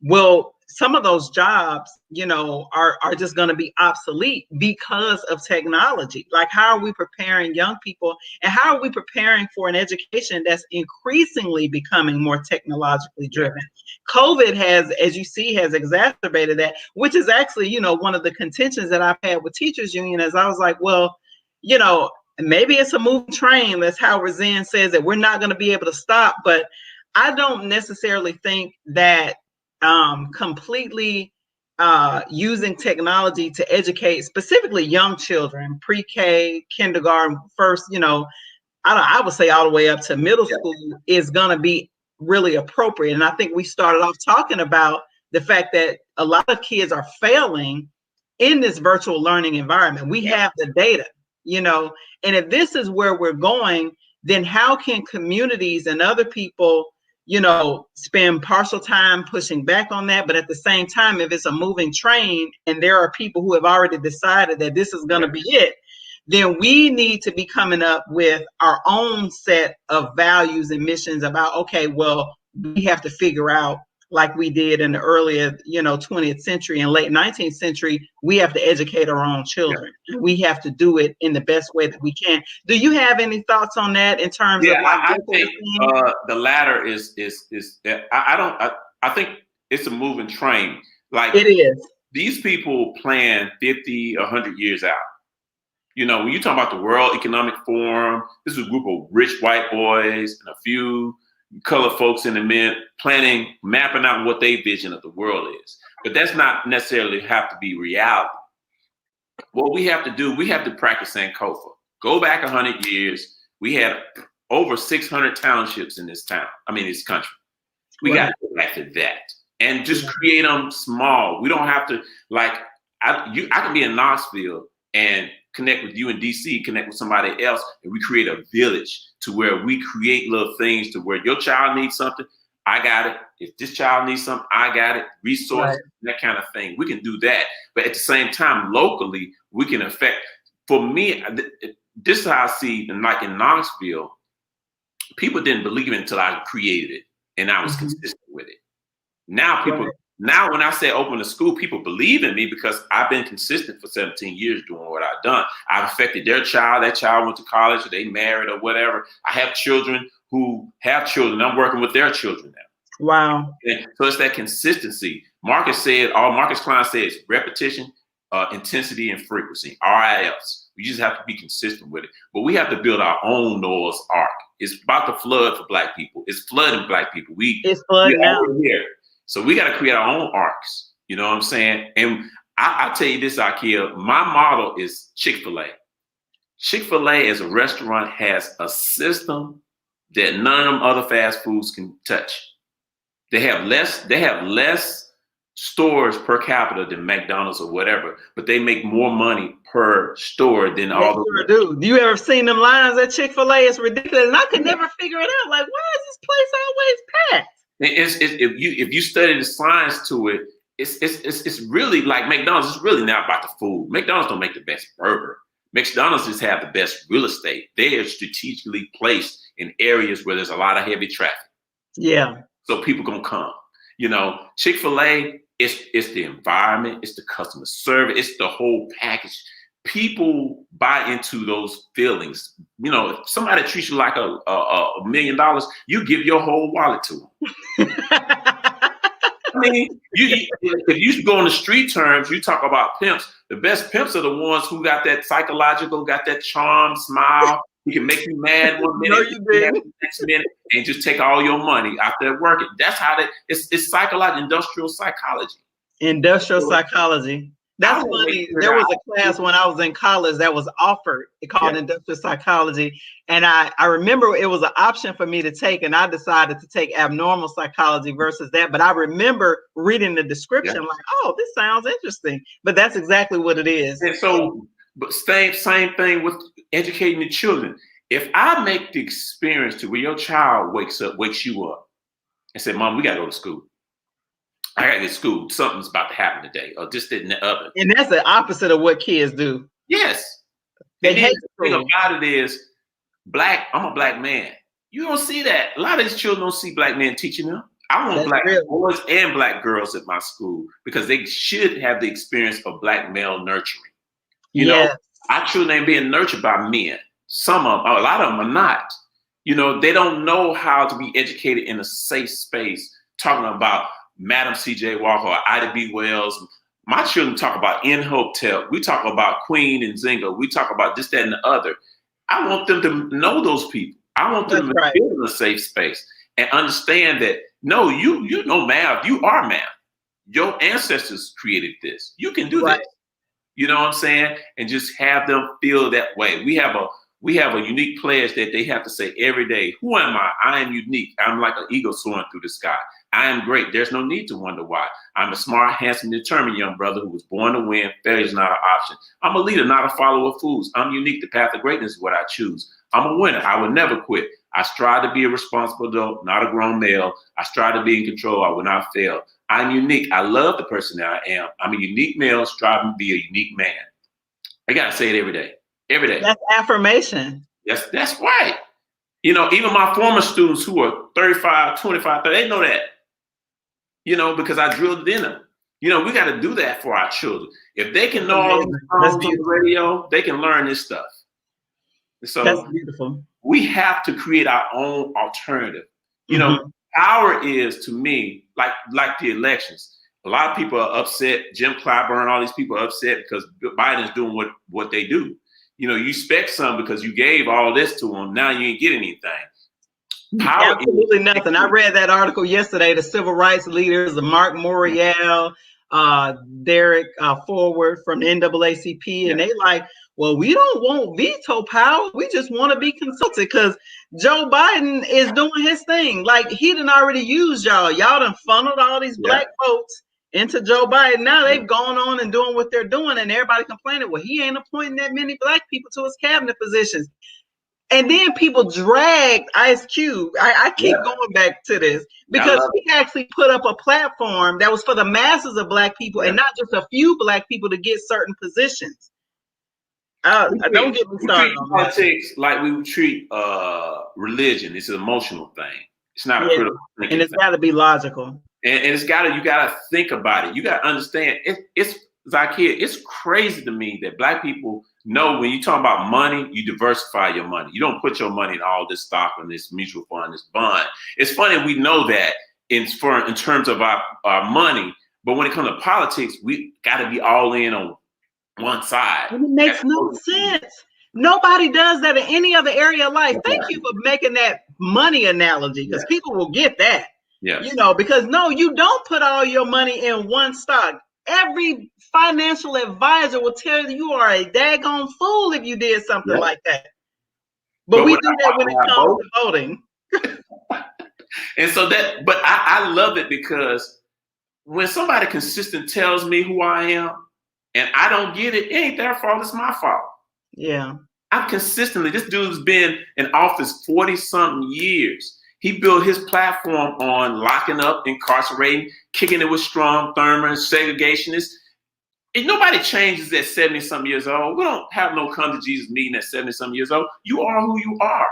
S1: will some of those jobs, are just going to be obsolete because of technology. Like, how are we preparing young people, and how are we preparing for an education that's increasingly becoming more technologically driven? COVID has, as you see, has exacerbated that, which is actually, one of the contentions that I've had with teachers union. As I was like, well, maybe it's a moving train. That's how Razan says that we're not going to be able to stop. But I don't necessarily think that completely using technology to educate specifically young children, pre-K, kindergarten, first, I would say all the way up to middle school is going to be really appropriate. And I think we started off talking about the fact that a lot of kids are failing in this virtual learning environment. We have the data, and if this is where we're going, then how can communities and other people, spend partial time pushing back on that? But at the same time, if it's a moving train and there are people who have already decided that this is going to be it, then we need to be coming up with our own set of values and missions about, okay, well, we have to figure out, like we did in the earlier, 20th century and late 19th century, we have to educate our own children. Yeah. We have to do it in the best way that we can. Do you have any thoughts on that in terms of?
S2: I think the latter is I think it's a moving train. Like,
S1: it is.
S2: These people plan 50, 100 years out. When you talk about the World Economic Forum, this is a group of rich white boys and a few colored folks in the mid planning, mapping out what their vision of the world is. But that's not necessarily have to be reality. What we have to do, we have to practice Sankofa. Go back 100 years. We had over 600 townships in this country. We got to go back to that and just create them small. We don't have to, like, I can be in Knoxville and connect with you in DC, connect with somebody else, and we create a village to where we create little things to where your child needs something, I got it. If this child needs something, I got it. Resources, that kind of thing. We can do that. But at the same time, locally, we can affect. For me, this is how I see, like in Knoxville, people didn't believe it until I created it, and I was consistent with it. Now Now, when I say open a school, people believe in me because I've been consistent for 17 years doing what I've done. I've affected their child. That child went to college, or they married, or whatever. I have children who have children. I'm working with their children now.
S1: Wow.
S2: And so it's that consistency. Marcus Klein says repetition, intensity, and frequency, RIFs. We just have to be consistent with it. But we have to build our own Noah's Ark. It's about to flood for Black people. It's flooding Black people.
S1: It's flooding now.
S2: Here. So we got to create our own arcs. You know what I'm saying? And I tell you this, Akia, my model is Chick-fil-A. Chick-fil-A as a restaurant has a system that none of them other fast foods can touch. They have less stores per capita than McDonald's or whatever, but they make more money per store than all the
S1: sure do. You ever seen them lines at Chick-fil-A? It's ridiculous. And I could never figure it out. Like, why is this place always packed?
S2: If you study the science to it, it's really like McDonald's. It's really not about the food. McDonald's don't make the best burger. McDonald's just have the best real estate. They are strategically placed in areas where there's a lot of heavy traffic.
S1: Yeah.
S2: So people gonna come. Chick-fil-A, it's the environment, it's the customer service, it's the whole package. People buy into those feelings. If somebody treats you like a $1 million, you give your whole wallet to them. If you go on the street terms, you talk about pimps. The best pimps are the ones who got that psychological, got that charm, smile. He can make you mad one minute, next minute, and just take all your money after working. That's how it's psychology, industrial psychology.
S1: Psychology. That's funny. There was a class when I was in college that was offered. It called industrial psychology. And I remember it was an option for me to take, and I decided to take abnormal psychology versus that. But I remember reading the description like, oh, this sounds interesting. But that's exactly what it is.
S2: And so, but same thing with educating the children. If I make the experience to where your child wakes you up and said, Mom, we got to go to school. I got to get to school. Something's about to happen today, or just that and the other.
S1: And that's the opposite of what kids do.
S2: Yes.
S1: They hate
S2: the thing about it is, I'm a Black man. You don't see that. A lot of these children don't see Black men teaching them. I want
S1: That's
S2: black
S1: real.
S2: boys and black girls at my school because they should have the experience of black male nurturing. You know,
S1: Yes.
S2: our children ain't being nurtured by men. Some of them, a lot of them are not. You know, they don't know how to be educated in a safe space, talking about Madam C.J. Walker or Ida B. Wells. My children talk about In Hotel. We talk about Queen and Zinga. We talk about this, that, and the other. I want them to know those people. I want them to
S1: right.
S2: build in a safe space and understand that, no, you know math. You are math. Your ancestors created this. You can do
S1: Right.
S2: this. You know what I'm saying? And just have them feel that way. We have a unique pledge that they have to say every day. Who am I? I am unique. I'm like an eagle soaring through the sky. I am great. There's no need to wonder why. I'm a smart, handsome, determined young brother who was born to win. Failure is not an option. I'm a leader, not a follower of fools. I'm unique. The path of greatness is what I choose. I'm a winner. I will never quit. I strive to be a responsible adult, not a grown male. I strive to be in control. I will not fail. I'm unique. I love the person that I am. I'm a unique male striving to be a unique man. I got to say it every day. Every day.
S1: That's affirmation.
S2: That's right. You know, even my former students who are 35, 25, 30, they know that. You know, because I drilled it in them. You know, we got to do that for our children. If they can know all these songs on the radio, they can learn this stuff. So
S1: that's beautiful.
S2: We have to create our own alternative. You know, power is, to me, like the elections. A lot of people are upset. Jim Clyburn, all these people are upset because Biden's doing what they do. You know, you expect some because you gave all this to them. Now you ain't getting anything. Power
S1: Absolutely nothing. I read that article yesterday. The civil rights leaders, the Mark Morial, Derek Forward from the NAACP, and they like, well, we don't want veto power. We just want to be consulted because Joe Biden is doing his thing. Like, he done already used y'all. Y'all done funneled all these black votes into Joe Biden. Now they've gone on and doing what they're doing, and everybody complaining, well, he ain't appointing that many black people to his cabinet positions. And then people dragged Ice Cube. I keep going back to this because he actually put up a platform that was for the masses of black people and not just a few black people to get certain positions. Don't get me started on
S2: politics like we would treat religion. It's an emotional thing. It's not a critical thing.
S1: And it's got to be logical.
S2: And it's you got to think about it. You got to understand. It's Zakia, it's crazy to me that black people know when you talk about money, you diversify your money. You don't put your money in all this stock and this mutual fund, this bond. It's funny, we know that in terms of our money, but when it comes to politics, we got to be all in on one side.
S1: And it makes no sense. Nobody does that in any other area of life. Thank you for making that money analogy because people will get that. You know, because no, you don't put all your money in one stock. Every financial advisor will tell you are a daggone fool if you did something like that. But we do that when it comes to voting.
S2: And so but I love it because when somebody consistent tells me who I am and I don't get it, it ain't their fault, it's my fault.
S1: Yeah.
S2: I'm consistently, this dude's been in office 40-something years. He built his platform on locking up, incarcerating, kicking it with Strom Thurmond, segregationists. And nobody changes at 70-something years old. We don't have no come to Jesus meeting at 70-something years old. You are who you are.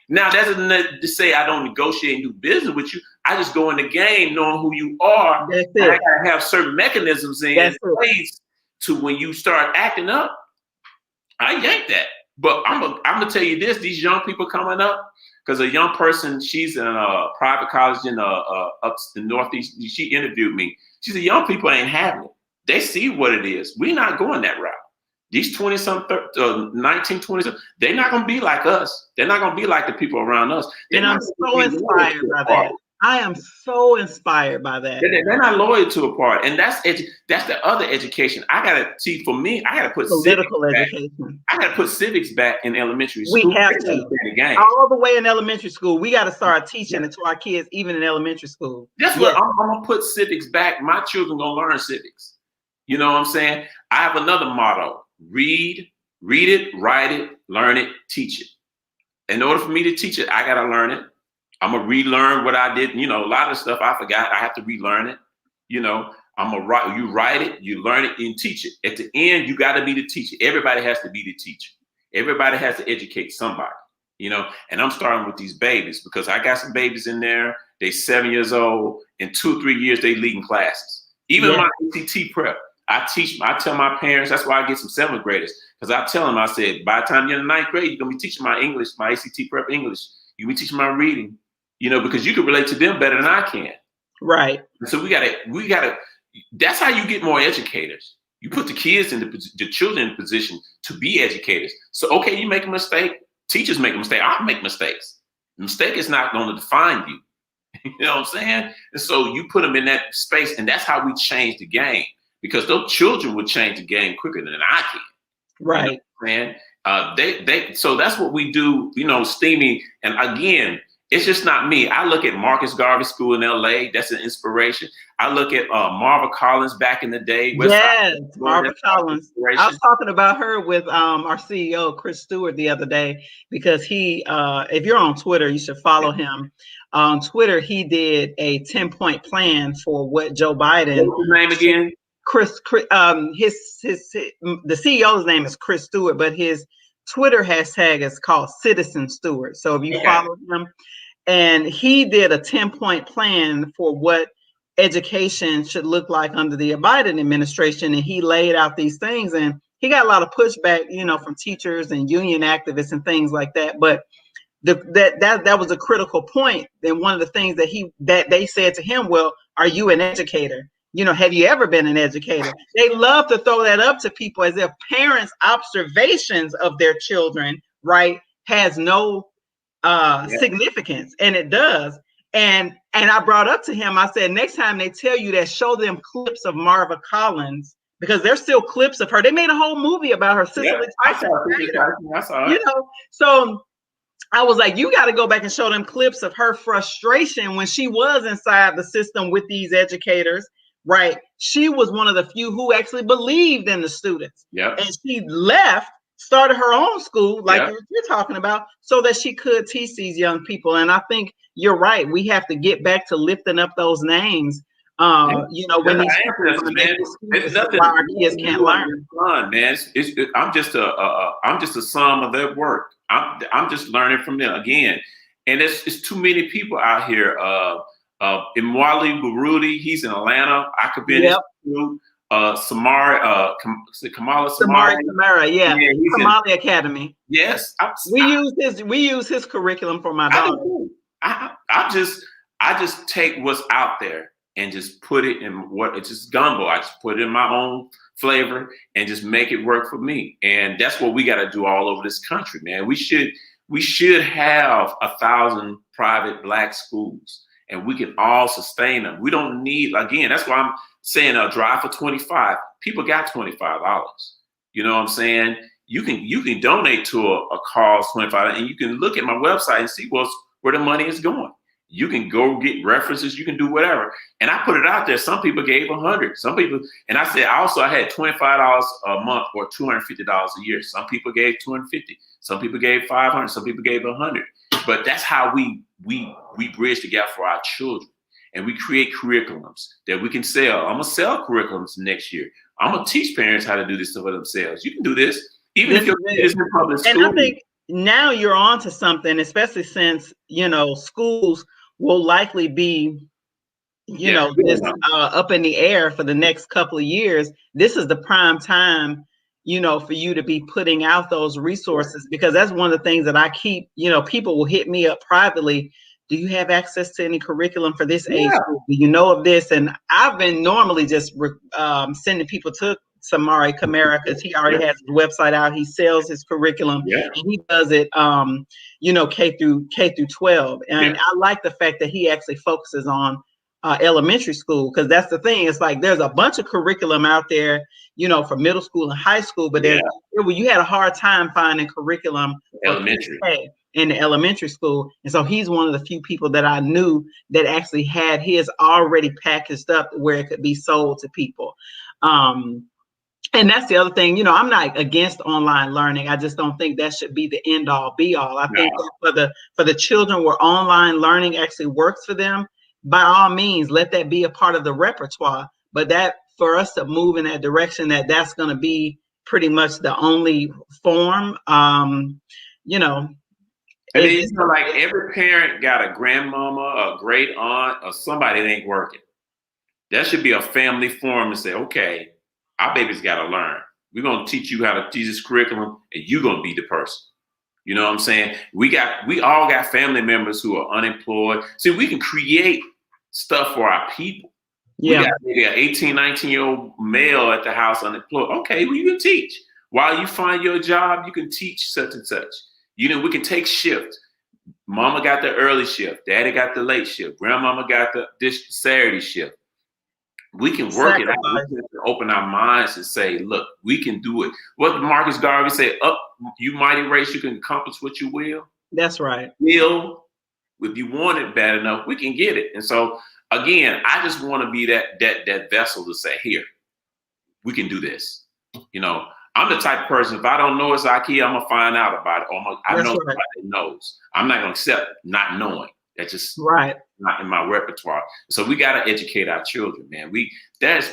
S2: Now, that doesn't to say I don't negotiate and do business with you. I just go in the game knowing who you are.
S1: That's
S2: it. I got to have certain mechanisms in place to when you start acting up, I yank that. But I'm going to tell you this, these young people coming up, because a young person, she's in a private college in up in the Northeast. She interviewed me. She said, young people ain't having it. They see what it is. We're not going that route. These 20-some, 19, 20, they're not going to be like us. They're not going to be like the people around us.
S1: And I'm so inspired by that. I am so inspired by that.
S2: They're not loyal to a party. And that's the other education. I got to see, for me, I got to put
S1: political education.
S2: I got to put civics back in elementary school.
S1: We have to. All the way in elementary school. We got to start teaching it to our kids, even in elementary school.
S2: That's what I'm going to put civics back. My children going to learn civics. You know what I'm saying? I have another motto. Read it, write it, learn it, teach it. In order for me to teach it, I got to learn it. I'm going to relearn what I did. You know, a lot of stuff I forgot. I have to relearn it. You know, you write it, you learn it, and teach it. At the end, you got to be the teacher. Everybody has to be the teacher. Everybody has to educate somebody. and I'm starting with these babies because I got some babies in there. They 7 years old. In 2 or 3 years, they leading classes. Even my ACT prep, I tell my parents, that's why I get some 7th graders, because I tell them, I said, by the time you're in the 9th grade, you're going to be teaching my English, my ACT prep English. You'll be teaching my reading, because you can relate to them better than I can.
S1: Right.
S2: And so we gotta, that's how you get more educators. You put the kids in the children in position to be educators. So, okay, you make a mistake. Teachers make a mistake. I make mistakes. The mistake is not going to define you. You know what I'm saying? And so you put them in that space, and that's how we change the game, because those children would change the game quicker than I can.
S1: Right.
S2: Man. So that's what we do, STEAMing. And again, it's just not me. I look at Marcus Garvey School in LA. That's an inspiration. I look at Marva Collins back in the day.
S1: Yes, Marva Collins. I was talking about her with our CEO, Chris Stewart, the other day, because he, if you're on Twitter, you should follow him. On Twitter, he did a 10-point plan for what Joe Biden.
S2: What's his name again?
S1: Chris, the CEO's name is Chris Stewart, but his Twitter hashtag is called Citizen Stewart. So if you follow him, and he did a 10-point plan for what education should look like under the Biden administration, and he laid out these things, and he got a lot of pushback, from teachers and union activists and things like that. But that was a critical point. And one of the things that they said to him, well, are you an educator? Have you ever been an educator? They love to throw that up to people as if parents' observations of their children, right, has no significance, and it does. And I brought up to him, I said, next time they tell you that, show them clips of Marva Collins, because there's still clips of her. They made a whole movie about her, Cicely Tyson.
S2: I saw it.
S1: So I was like, you got to go back and show them clips of her frustration when she was inside the system with these educators, right? She was one of the few who actually believed in the students.
S2: Yeah.
S1: And she left, started her own school, like you're talking about, so that she could teach these young people. And I think you're right. We have to get back to lifting up those names. When these
S2: nothing,
S1: our kids can't learn.
S2: Fun, man. I'm just a sum of their work. I'm just learning from them again. And it's too many people out here. Imwali Gurudi, he's in Atlanta. I could be in his school. Kamala
S1: Samara, Kamali Academy.
S2: Yes,
S1: we use his curriculum for my daughter.
S2: I just take what's out there and just put it in it's just gumbo. I just put it in my own flavor and just make it work for me. And that's what we got to do all over this country, man. We should have 1,000 private Black schools, and we can all sustain them. We don't need, again, that's why I'm saying a drive for 25. People got $25. You know what I'm saying? You can donate to a cause $25, and you can look at my website and see where the money is going. You can go get references. You can do whatever. And I put it out there. Some people gave 100. Some people, and I said also I had $25 a month or $250 a year. Some people gave 250. Some people gave 500. Some people gave 100. But that's how we bridge the gap for our children. And we create curriculums that we can sell. I'm gonna sell curriculums next year. I'm gonna teach parents how to do this for themselves. You can do this, even if your kid is in public school.
S1: And I think now you're on to something, especially since schools will likely be up in the air for the next couple of years. This is the prime time for you to be putting out those resources, because that's one of the things that I keep, people will hit me up privately. Do you have access to any curriculum for this age group? Do you know of this? And I've been normally just sending people to Samari Kamara, because he already has his website out. He sells his curriculum, and he does it, K through 12. And I like the fact that he actually focuses on elementary school, because that's the thing. It's like there's a bunch of curriculum out there, for middle school and high school, but you had a hard time finding curriculum
S2: elementary
S1: in the elementary school. And so he's one of the few people that I knew that actually had his already packaged up where it could be sold to people. And that's the other thing, I'm not against online learning. I just don't think that should be the end all be all. I think that for the children where online learning actually works for them, by all means, let that be a part of the repertoire. But that for us to move in that direction, that's going to be pretty much the only form,
S2: And then you know, like every parent got a grandmama, a great aunt, or somebody that ain't working. That should be a family forum and say, okay, our baby's got to learn. We're gonna teach you how to teach this curriculum, and you're gonna be the person. You know what I'm saying? We all got family members who are unemployed. See, we can create stuff for our people. Yeah. We got maybe an 18, 19-year-old male at the house unemployed. Okay, well, you can teach. While you find your job, you can teach such and such. You know, we can take shifts. Mama got the early shift. Daddy got the late shift. Grandmama got this Saturday shift. We can work it out. We can open our minds and say, look, we can do it. What did Marcus Garvey say? Up, you mighty race, you can accomplish what you will.
S1: That's right.
S2: Will, if you want it bad enough, we can get it. And so, again, I just want to be that vessel to say, here, we can do this. You know, I'm the type of person, if I don't know it's IKEA, I'm going to find out about it. I know somebody that knows. I'm not going to accept not knowing. That's just not in my repertoire. So we got to educate our children, man. There's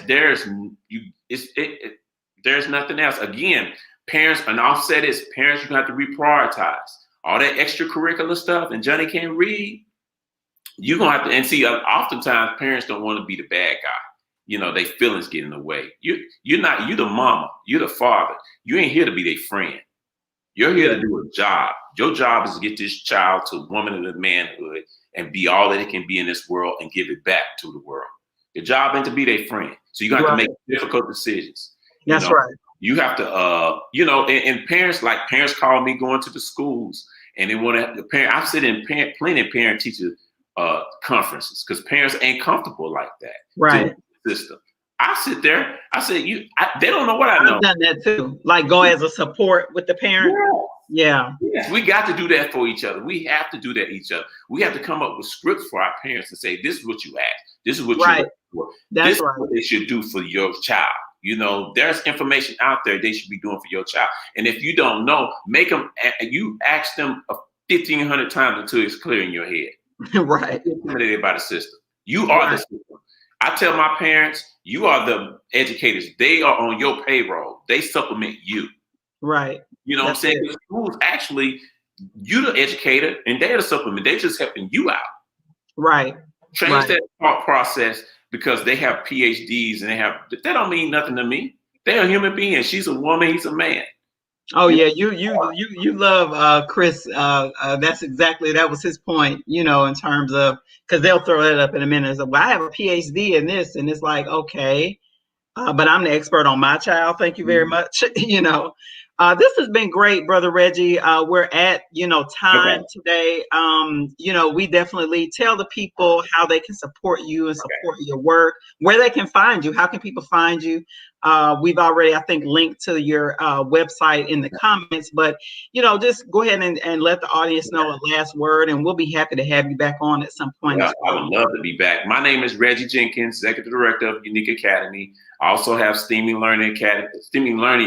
S2: nothing else. Again, parents, and I'll say this, parents, you have to reprioritize all that extracurricular stuff. And Johnny can't read. You're gonna have to, and see, oftentimes parents don't want to be the bad guy. You know, their feelings get in the way. You're the mama, you're the father. You ain't here to be their friend. You're here to do a job. Your job is to get this child to womanhood and manhood and be all that it can be in this world and give it back to the world. Your job ain't to be their friend. So you got to make difficult decisions.
S1: That's right.
S2: You have to, you know, and parents call me going to the schools and they want to, I've sit in plenty of parent teacher conferences because parents ain't comfortable like that.
S1: Right.
S2: System. I sit there. I say, they don't know what I know.
S1: I've done that too. Like go as a support with the parent. Yeah.
S2: Yes, we got to do that for each other. We have to do that each other. We have to come up with scripts for our parents and say, this is what you ask. This is what you look for. This is what they should do for your child. You know, there's information out there they should be doing for your child. And if you don't know, make them, you ask them 1,500 times until it's clear in your head.
S1: Right.
S2: Intimidated by the system. You are the system. I tell my parents, you are the educators. They are on your payroll. They supplement you.
S1: Right.
S2: You know what I'm saying? The schools actually, you the educator and they're the supplement. They're just helping you out.
S1: Right.
S2: Change that thought process because they have PhDs and that don't mean nothing to me. They're a human being. She's a woman. He's a man.
S1: Oh yeah, you love Chris. That was his point, you know, in terms of, because they'll throw that up in a minute. So, well, I have a PhD in this, and it's like, okay, but I'm the expert on my child. Thank you very much. You know, this has been great, Brother Reggie. We're at, you know, time today. You know, we definitely tell the people how they can support you and support your work, where they can find you. How can people find you? We've already, I think, linked to your website in the comments, but, you know, just go ahead and let the audience know a last word, and we'll be happy to have you back on at some point.
S2: Yeah, I would love to be back. My name is Reggie Jenkins, Executive Director of Unique Academy. I also have Steaming Learning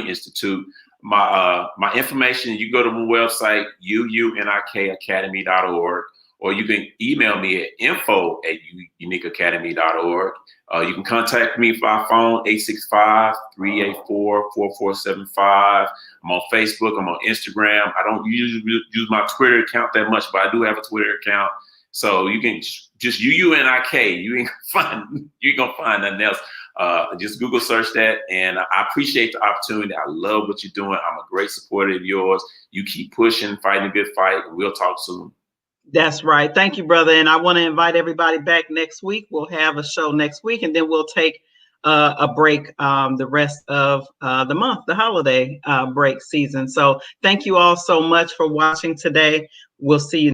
S2: Institute. My information, you go to my website, uunikacademy.org, or you can email me at info@uniqueacademy.org. You can contact me by phone, 865-384-4475. I'm on Facebook. I'm on Instagram. I don't usually use my Twitter account that much, but I do have a Twitter account. So you can just UUNIK. You ain't gonna find nothing else. Just Google search that, and I appreciate the opportunity. I love what you're doing. I'm a great supporter of yours. You keep pushing, fighting a good fight, and we'll talk soon.
S1: That's right. Thank you, brother. And I want to invite everybody back next week. We'll have a show next week, and then we'll take a break the rest of the month, the holiday break season. So thank you all so much for watching today. We'll see you.